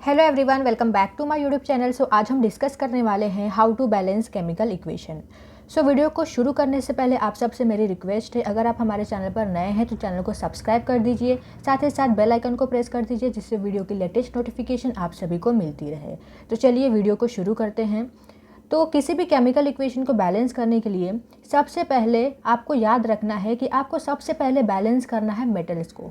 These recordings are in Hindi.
Hello everyone, welcome back to my YouTube channel. So आज हम डिस्कस करने वाले हैं how to balance chemical equation. So video को शुरू करने से पहले आप सबसे मेरी रिक्वेस्ट है, अगर आप हमारे चैनल पर नए हैं तो चैनल को सब्सक्राइब कर दीजिए, साथ ही साथ बेल आइकन को प्रेस कर दीजिए जिससे वीडियो की लेटेस्ट नोटिफिकेशन आप सभी को मिलती रहे। तो चलिए वीडियो को शुरू करते हैं। तो किसी भी केमिकल इक्वेशन को बैलेंस करने के लिए सबसे पहले आपको याद रखना है कि आपको सबसे पहले बैलेंस करना है मेटल्स को।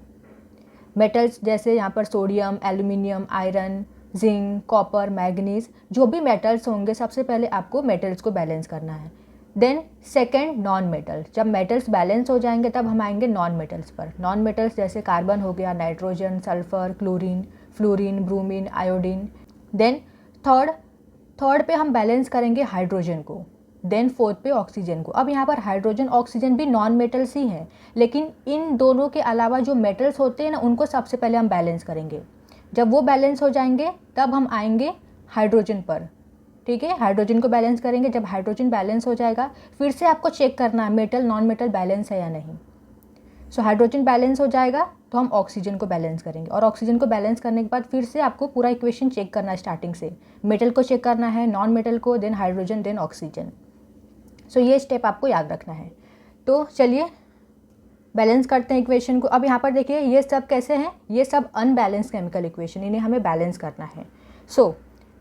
मेटल्स जैसे यहाँ पर sodium, aluminium, iron, zinc, copper, manganese, जो भी मेटल्स होंगे सबसे पहले आपको मेटल्स को बैलेंस करना है। Then second non metal. जब मेटल्स बैलेंस हो जाएंगे तब हम आएंगे नॉन मेटल्स पर। नॉन मेटल्स जैसे कार्बन हो गया, nitrogen, sulphur, chlorine, fluorine, bromine, iodine. Then third पे हम बैलेंस करेंगे हाइड्रोजन को। देन फोर्थ पे ऑक्सीजन को। अब यहाँ पर हाइड्रोजन, ऑक्सीजन भी नॉन मेटल्स ही हैं, लेकिन इन दोनों के अलावा जो मेटल्स होते हैं ना, उनको सबसे पहले हम बैलेंस करेंगे। जब वो बैलेंस हो जाएंगे तब हम आएंगे हाइड्रोजन पर। ठीक है, हाइड्रोजन को बैलेंस करेंगे। जब हाइड्रोजन बैलेंस हो जाएगा फिर से आपको चेक करना है मेटल नॉन मेटल बैलेंस है या नहीं। सो हाइड्रोजन बैलेंस हो जाएगा तो हम ऑक्सीजन को बैलेंस करेंगे, और ऑक्सीजन को बैलेंस करने के बाद फिर से आपको पूरा इक्वेशन चेक करना है स्टार्टिंग से। मेटल को चेक करना है, नॉन मेटल को, देन हाइड्रोजन, देन ऑक्सीजन। सो ये स्टेप आपको याद रखना है। तो चलिए बैलेंस करते हैं इक्वेशन को। अब यहाँ पर देखिए ये सब कैसे हैं, ये सब अनबैलेंस केमिकल इक्वेशन, इन्हें हमें बैलेंस करना है। सो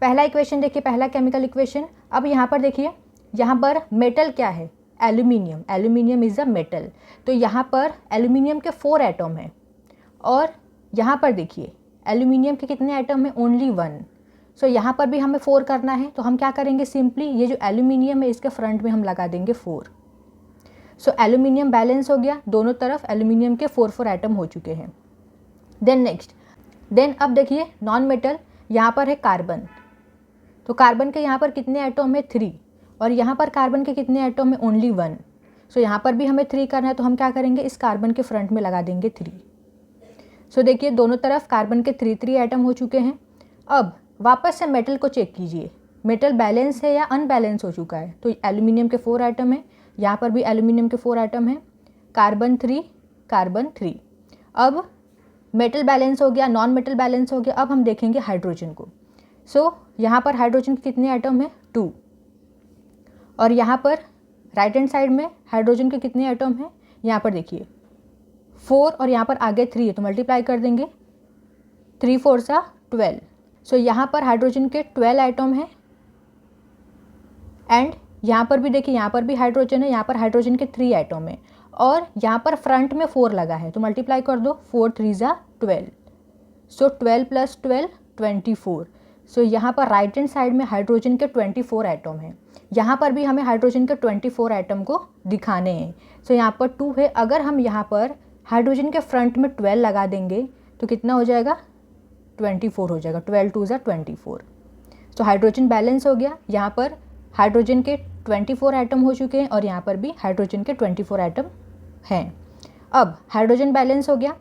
पहला इक्वेशन देखिए, पहला केमिकल इक्वेशन। अब यहाँ पर देखिए, यहाँ पर मेटल क्या है, aluminium. Aluminium is a metal. तो यहाँ पर एल्यूमिनियम के 4 एटम हैं, और यहाँ पर देखिए एल्यूमिनियम के कितने एटम हैं, ओनली 1। सो यहाँ पर भी हमें 4 करना है, तो हम क्या करेंगे, सिंपली ये जो एल्यूमिनियम है इसके फ्रंट में हम लगा देंगे 4। सो एल्यूमिनियम बैलेंस हो गया, दोनों तरफ एल्यूमिनियम के 4 एटम हो चुके हैं। देन अब देखिए नॉन मेटल, यहाँ पर है कार्बन। तो कार्बन के यहाँ पर कितने एटम है, 3, और यहाँ पर कार्बन के कितने एटम है, ओनली 1। सो यहाँ पर भी हमें 3 करना है, तो हम क्या करेंगे, इस कार्बन के फ्रंट में लगा देंगे 3। सो देखिए दोनों तरफ कार्बन के 3 एटम हो चुके हैं। अब वापस से मेटल को चेक कीजिए, मेटल बैलेंस है या अनबैलेंस हो चुका है। तो एल्यूमिनियम के 4 एटम है, यहाँ पर भी एल्यूमिनियम के 4 एटम हैं, कार्बन 3, कार्बन 3। अब मेटल बैलेंस हो गया, नॉन मेटल बैलेंस हो गया। अब हम देखेंगे हाइड्रोजन को। सो यहाँ पर हाइड्रोजन के कितने एटम हैं, 2, और यहाँ पर राइट हैंड साइड में हाइड्रोजन के कितने एटम हैं, यहाँ पर देखिए 4, और यहाँ पर आगे 3 है, तो मल्टीप्लाई कर देंगे, 3 4 12। सो यहाँ पर हाइड्रोजन के 12 एटम हैं, एंड यहाँ पर भी देखिए, यहाँ पर भी हाइड्रोजन है, यहाँ पर हाइड्रोजन के 3 एटम है, और यहाँ पर फ्रंट में 4 लगा है, तो मल्टीप्लाई कर दो, 4 3 12। सो 12 + 12 24। सो यहाँ पर राइट हैंड साइड में हाइड्रोजन के 24 एटम हैं। यहाँ पर भी हमें हाइड्रोजन के 24 एटम को दिखाने हैं। सो यहाँ पर 2 है, अगर हम यहाँ पर हाइड्रोजन के फ्रंट में 12 लगा देंगे तो कितना हो जाएगा, 24 हो जाएगा। 12 2 24। सो हाइड्रोजन बैलेंस हो गया, यहाँ पर हाइड्रोजन के 24 एटम हो चुके हैं, और यहाँ पर भी हाइड्रोजन के 24 एटम हैं। अब हाइड्रोजन बैलेंस हो गया।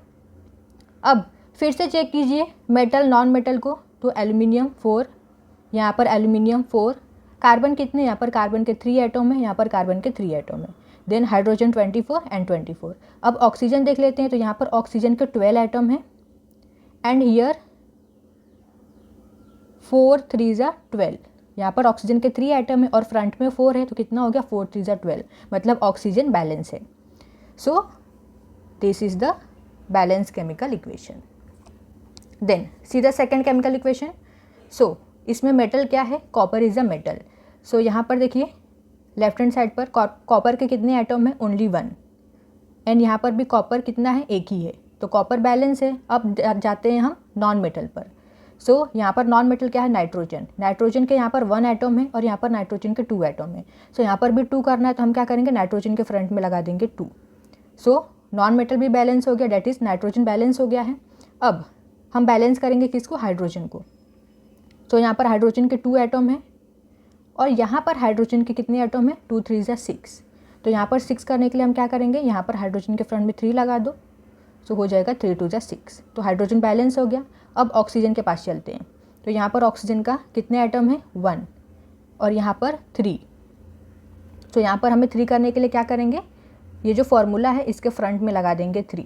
अब फिर से चेक कीजिए मेटल नॉन मेटल को। तो एल्यूमिनियम 4, यहाँ पर एल्यूमिनियम 4, कार्बन कितने, यहाँ पर कार्बन के 3 एटम है, यहाँ पर कार्बन के 3 एटम है। Then hydrogen 24 and 24। अब ऑक्सीजन देख लेते हैं, तो यहाँ पर ऑक्सीजन के 12 एटम है, एंड हियर 4 3 12। यहाँ पर ऑक्सीजन के 3 एटम है और फ्रंट में 4 है, तो कितना हो गया, 4 3 12, मतलब ऑक्सीजन बैलेंस है। So this is the balance chemical equation. Then see the second chemical equation. So इसमें मेटल क्या है, copper is a metal. So यहाँ पर देखिए लेफ्ट हैंड साइड पर कॉपर के कितने एटम है, ओनली 1, एंड यहाँ पर भी कॉपर कितना है, एक ही है, तो कॉपर बैलेंस है। अब जाते हैं हम नॉन मेटल पर। सो यहाँ पर नॉन मेटल क्या है, नाइट्रोजन। नाइट्रोजन के यहाँ पर 1 एटम है, और यहाँ पर नाइट्रोजन के 2 एटम है। सो यहाँ पर भी 2 करना है, तो हम क्या करेंगे, नाइट्रोजन के फ्रंट में लगा देंगे 2। सो नॉन मेटल भी बैलेंस हो गया, डेट इज़ नाइट्रोजन बैलेंस हो गया है। अब हम बैलेंस करेंगे किसको, हाइड्रोजन को। तो यहाँ पर हाइड्रोजन के 2 एटम है, और यहाँ पर हाइड्रोजन के कितने एटम है, 2 3 6। तो यहाँ पर 6 करने के लिए हम क्या करेंगे, यहाँ पर हाइड्रोजन के फ्रंट में 3 लगा दो, तो हो जाएगा 3 2 6। तो हाइड्रोजन बैलेंस हो गया। अब ऑक्सीजन के पास चलते हैं। तो यहाँ पर ऑक्सीजन का कितने एटम है, 1, और यहाँ पर 3। तो यहाँ पर हमें 3 करने के लिए क्या करेंगे, ये जो फॉर्मूला है इसके फ्रंट में लगा देंगे 3।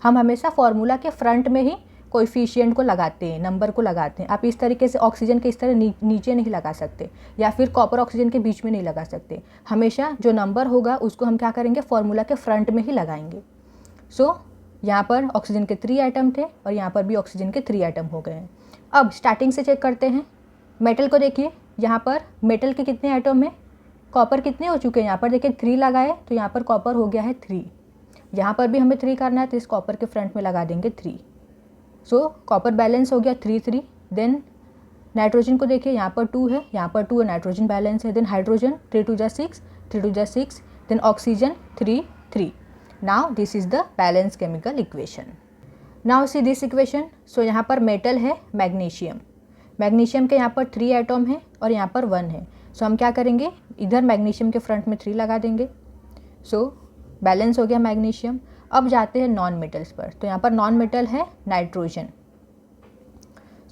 हम हमेशा फॉर्मूला के फ्रंट में ही कोएफिशिएंट को लगाते हैं, नंबर को लगाते हैं। आप इस तरीके से ऑक्सीजन के इस तरह नीचे नहीं लगा सकते, या फिर कॉपर ऑक्सीजन के बीच में नहीं लगा सकते। हमेशा जो नंबर होगा उसको हम क्या करेंगे, फॉर्मूला के फ्रंट में ही लगाएंगे। सो यहाँ पर ऑक्सीजन के 3 एटम थे और यहाँ पर भी ऑक्सीजन के 3 एटम हो गए हैं। अब स्टार्टिंग से चेक करते हैं। मेटल को देखिए, यहाँ पर मेटल के कितने एटम हैं, कॉपर कितने हो चुके हैं, यहाँ पर देखिए 3 लगाए तो यहाँ पर कॉपर हो गया है 3। यहाँ पर भी हमें 3 करना है तो इस कॉपर के फ्रंट में लगा देंगे 3। सो कॉपर बैलेंस हो गया 3-3। देन नाइट्रोजन को देखिए, यहाँ पर 2 है, यहाँ पर 2 है, नाइट्रोजन बैलेंस है। Then hydrogen 3 2 6, 3 2 6। Then oxygen 3-3। Now this is the balance chemical equation. Now see this equation. So यहाँ पर मेटल है मैग्नीशियम, मैग्नीशियम के यहाँ पर 3 एटम है और यहाँ पर 1 है। सो हम क्या करेंगे, इधर मैग्नीशियम के फ्रंट में 3 लगा देंगे। सो बैलेंस हो गया मैग्नीशियम। अब जाते हैं नॉन मेटल्स पर। तो यहाँ पर नॉन मेटल है नाइट्रोजन।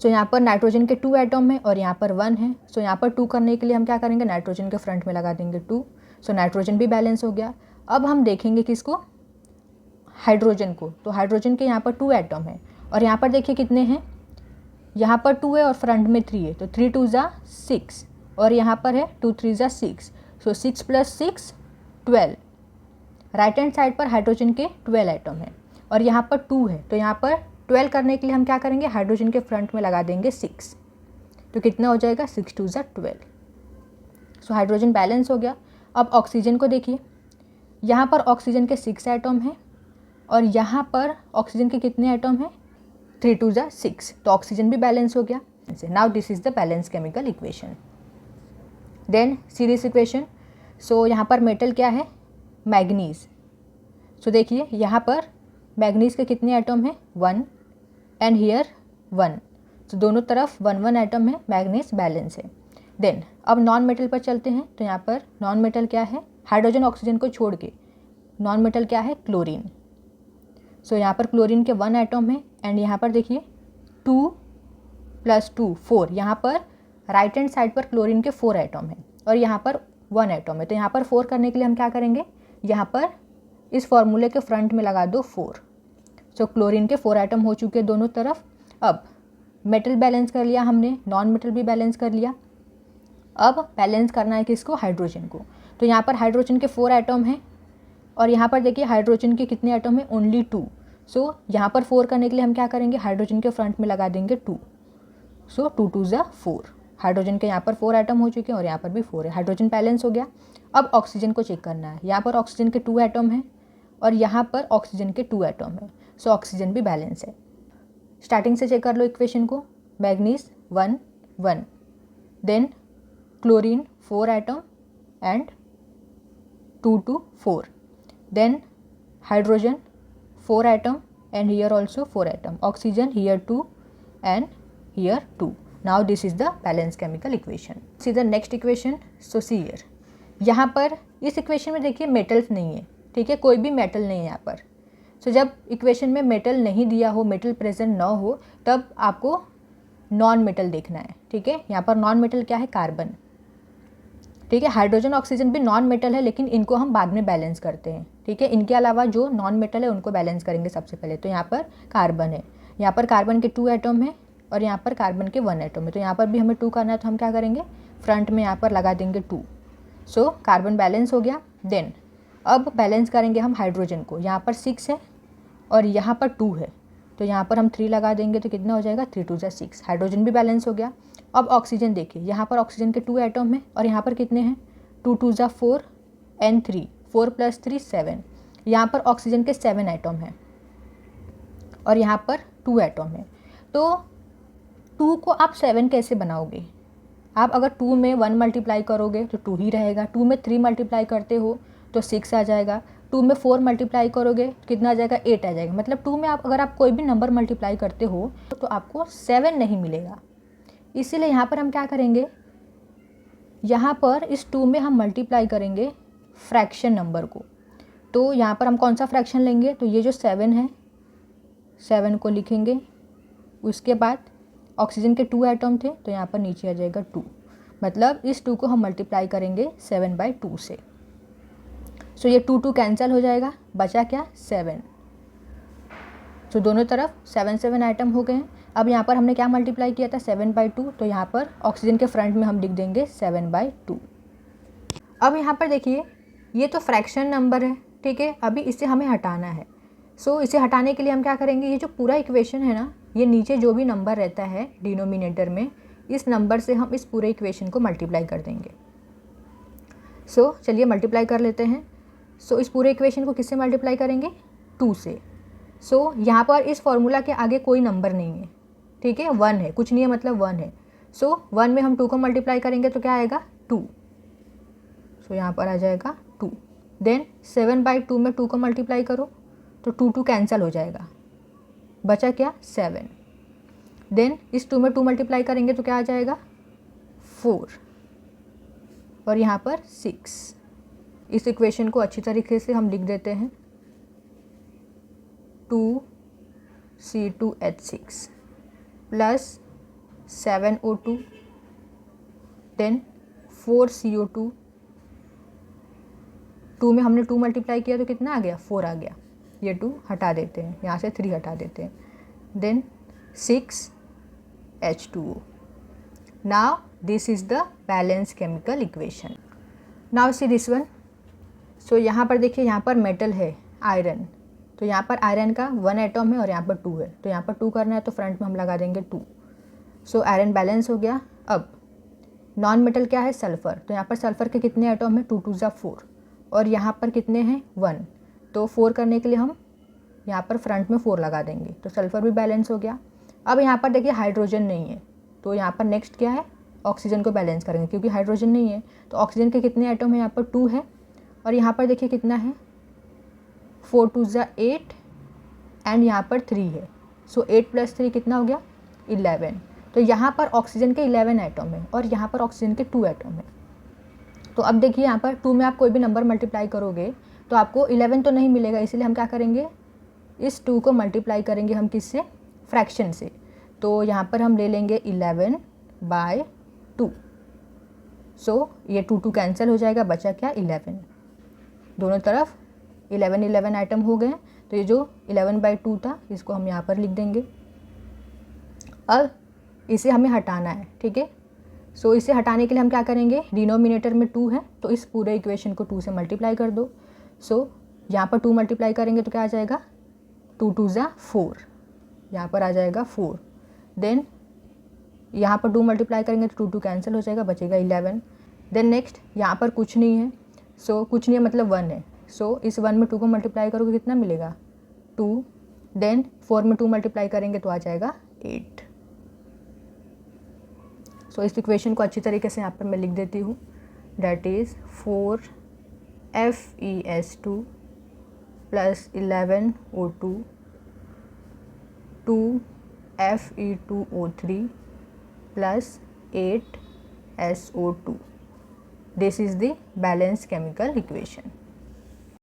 सो यहाँ पर नाइट्रोजन के 2 एटम है और यहाँ पर 1 है। सो यहाँ पर 2 करने के लिए हम क्या करेंगे, नाइट्रोजन के फ्रंट में लगा देंगे 2। सो नाइट्रोजन भी बैलेंस हो गया। अब हम देखेंगे किसको, हाइड्रोजन को। तो हाइड्रोजन के यहाँ पर 2 एटम है और यहाँ पर देखिए कितने हैं, यहाँ पर 2 है और फ्रंट में 3 है। तो 3 2 6 और यहाँ पर है 2 3 6। सो 6 + 6 12। राइट हैंड साइड पर हाइड्रोजन के 12 एटम है और यहाँ पर 2 है। तो यहाँ पर 12 करने के लिए हम क्या करेंगे, हाइड्रोजन के फ्रंट में लगा देंगे 6। तो कितना हो जाएगा, 6 2 12। सो हाइड्रोजन बैलेंस हो गया। अब ऑक्सीजन को देखिए, यहाँ पर ऑक्सीजन के 6 एटम हैं और यहाँ पर ऑक्सीजन के कितने एटम हैं, 3 2 6। तो ऑक्सीजन भी बैलेंस हो गया। Now this is the balance chemical equation. Then see this equation. So यहाँ पर मेटल क्या है, मैग्नीज। सो देखिए यहाँ पर मैग्नीज के कितने एटम हैं, 1 एंड हियर 1। तो दोनों तरफ 1 1 एटम है, मैग्नीज बैलेंस है। देन अब नॉन मेटल पर चलते हैं। तो यहाँ पर नॉन मेटल क्या है, हाइड्रोजन ऑक्सीजन को छोड़ के नॉन मेटल क्या है, क्लोरीन। सो यहाँ पर क्लोरीन के 1 एटम है एंड यहाँ पर देखिए 2 + 2 4। यहाँ पर राइट हैंड साइड पर क्लोरीन के 4 एटम है और यहाँ पर 1 एटम है। तो यहाँ पर 4 करने के लिए हम क्या करेंगे, यहाँ पर इस फॉर्मूले के फ्रंट में लगा दो 4। सो क्लोरीन के 4 एटम हो चुके दोनों तरफ। अब मेटल बैलेंस कर लिया हमने, नॉन मेटल भी बैलेंस कर लिया। अब बैलेंस करना है किसको, हाइड्रोजन को। तो यहाँ पर हाइड्रोजन के 4 एटम हैं और यहाँ पर देखिए हाइड्रोजन के कितने एटम हैं, ओनली 2। सो यहाँ पर 4 करने के लिए हम क्या करेंगे, हाइड्रोजन के फ्रंट में लगा देंगे 2। सो 2 2 4। हाइड्रोजन के यहाँ पर 4 एटम हो चुके हैं और यहाँ पर भी 4 है। हाइड्रोजन बैलेंस हो गया। अब ऑक्सीजन को चेक करना है। यहाँ पर ऑक्सीजन के 2 एटम हैं और यहाँ पर ऑक्सीजन के 2 एटम है। सो ऑक्सीजन भी बैलेंस है। स्टार्टिंग से चेक कर लो इक्वेशन को। Manganese 1 1, then chlorine 4 atom and 2 2 4, then hydrogen 4 atom and here also 4 atom, oxygen here 2 and here 2. Now this is the balanced chemical equation. See the next equation. So see here, यहाँ पर इस इक्वेशन में देखिए मेटल्स नहीं है, ठीक है, कोई भी मेटल नहीं है यहाँ पर। सो जब इक्वेशन में मेटल नहीं दिया हो, मेटल प्रेजेंट ना हो, तब आपको नॉन मेटल देखना है, ठीक है। यहाँ पर नॉन मेटल क्या है, कार्बन, ठीक है। हाइड्रोजन ऑक्सीजन भी नॉन मेटल है लेकिन इनको हम बाद में बैलेंस करते हैं, ठीक है। इनके अलावा जो नॉन मेटल है उनको बैलेंस करेंगे सबसे पहले। तो यहाँ पर कार्बन है, यहाँ पर कार्बन के 2 एटम है और यहाँ पर कार्बन के 1 एटम है। तो यहाँ पर भी हमें 2 करना है तो हम क्या करेंगे, फ्रंट में यहाँ पर लगा देंगे 2। सो कार्बन बैलेंस हो गया। देन अब बैलेंस करेंगे हम हाइड्रोजन को। यहाँ पर 6 है और यहाँ पर 2 है, तो यहाँ पर हम 3 लगा देंगे तो कितना हो जाएगा, 3 2 6। हाइड्रोजन भी बैलेंस हो गया। अब ऑक्सीजन देखिए, यहाँ पर ऑक्सीजन के 2 एटम है और यहाँ पर कितने हैं, 2 2 4 एंड 3, 4 + 3 7। यहाँ पर ऑक्सीजन के 7 एटम हैं और यहाँ पर 2 एटम है। तो 2 को आप 7 कैसे बनाओगे, आप अगर 2 में 1 मल्टीप्लाई करोगे तो 2 ही रहेगा, 2 में 3 मल्टीप्लाई करते हो तो 6 आ जाएगा, 2 में 4 मल्टीप्लाई करोगे तो कितना आ जाएगा, 8 आ जाएगा। मतलब 2 में आप अगर आप कोई भी नंबर मल्टीप्लाई करते हो तो आपको 7 नहीं मिलेगा। इसीलिए यहाँ पर हम क्या करेंगे, यहाँ पर इस 2 में हम मल्टीप्लाई करेंगे फ्रैक्शन नंबर को। तो यहाँ पर हम कौन सा फ्रैक्शन लेंगे, तो ये जो 7 है, 7 को लिखेंगे। उसके बाद ऑक्सीजन के 2 एटम थे तो यहाँ पर नीचे आ जाएगा 2, मतलब इस 2 को हम मल्टीप्लाई करेंगे 7/2 से। सो ये 2 2 कैंसिल हो जाएगा, बचा क्या, 7। सो दोनों तरफ 7 आइटम हो गए हैं। अब यहाँ पर हमने क्या मल्टीप्लाई किया था, 7/2, तो यहाँ पर ऑक्सीजन के फ्रंट में हम लिख देंगे 7/2। अब यहाँ पर देखिए ये तो फ्रैक्शन नंबर है, ठीक है, अभी इसे हमें हटाना है। सो इसे हटाने के लिए हम क्या करेंगे, ये जो पूरा इक्वेशन है ना, ये नीचे जो भी नंबर रहता है डिनोमिनेटर में, इस नंबर से हम इस पूरे इक्वेशन को मल्टीप्लाई कर देंगे। सो चलिए मल्टीप्लाई कर लेते हैं। सो इस पूरे इक्वेशन को किससे मल्टीप्लाई करेंगे, 2 से। सो यहाँ पर इस फॉर्मूला के आगे कोई नंबर नहीं है, ठीक है, 1 है, कुछ नहीं है मतलब 1 है। सो 1 में हम 2 को मल्टीप्लाई करेंगे तो क्या आएगा, 2। सो यहाँ पर आ जाएगा 2। देन 7/2 में 2 को मल्टीप्लाई करो तो 2 कैंसिल हो जाएगा, बचा क्या, 7। देन इस 2 में 2 मल्टीप्लाई करेंगे तो क्या आ जाएगा, 4, और यहाँ पर 6। इस इक्वेशन को अच्छी तरीके से हम लिख देते हैं, 2C2H6 plus 7O2, then 4CO2। 2 में हमने 2 मल्टीप्लाई किया तो कितना आ गया, 4 आ गया। ये 2 हटा देते हैं, यहाँ से 3 हटा देते हैं। Then 6H2O। Now this is the balance chemical equation. Now see this one. So यहाँ पर देखिए, यहाँ पर मेटल है आयरन, तो यहाँ पर आयरन का 1 एटम है और यहाँ पर 2 है, तो यहाँ पर 2 करना है तो फ्रंट में हम लगा देंगे 2। सो आयरन बैलेंस हो गया। अब नॉन मेटल क्या है, सल्फ़र, तो यहाँ पर सल्फ़र के कितने एटम है, 2 2 ज़ा 4, और यहाँ पर कितने हैं, 1, तो 4 करने के लिए हम यहाँ पर फ्रंट में 4 लगा देंगे, तो सल्फ़र भी बैलेंस हो गया। अब यहाँ पर देखिए हाइड्रोजन नहीं है, तो यहाँ पर नेक्स्ट क्या है, ऑक्सीजन को बैलेंस करेंगे, क्योंकि हाइड्रोजन नहीं है तो ऑक्सीजन के कितने एटम है, यहाँ पर 2 है, और यहाँ पर देखिए कितना है, 4 2 ज़ा 8, एंड यहाँ पर 3 है। सो 8 + 3 कितना हो गया, 11। तो यहाँ पर ऑक्सीजन के 11 एटम है और यहाँ पर ऑक्सीजन के 2 एटम है। तो अब देखिए यहाँ पर 2 में आप कोई भी नंबर मल्टीप्लाई करोगे तो आपको 11 तो नहीं मिलेगा, इसलिए हम क्या करेंगे, इस 2 को मल्टीप्लाई करेंगे हम किससे, फ्रैक्शन से। तो यहाँ पर हम ले लेंगे 11/2। सो ये 2 2 कैंसिल हो जाएगा, बचा क्या, 11। दोनों तरफ 11 आइटम हो गए। तो ये जो 11/2 था इसको हम यहाँ पर लिख देंगे। अब इसे हमें हटाना है, ठीक है। सो इसे हटाने के लिए हम क्या करेंगे, डिनोमिनेटर में 2 है तो इस पूरे इक्वेशन को 2 से मल्टीप्लाई कर दो। सो यहाँ पर 2 मल्टीप्लाई करेंगे तो क्या आ जाएगा, 2 2 ज़ा 4, यहाँ पर आ जाएगा 4। देन यहाँ पर 2 मल्टीप्लाई करेंगे तो 2 2 कैंसिल हो जाएगा, बचेगा 11। देन नेक्स्ट यहाँ पर कुछ नहीं है, सो कुछ नहीं है मतलब 1 है। सो इस 1 में 2 को मल्टीप्लाई करोगे कितना मिलेगा, 2। देन 4 में 2 मल्टीप्लाई करेंगे तो आ जाएगा 8। सो इस इक्वेशन को अच्छी तरीके से यहाँ पर मैं लिख देती हूँ, that is 4FeS2 plus 11O2 2Fe2O3 plus 8SO2। This is the balance chemical equation.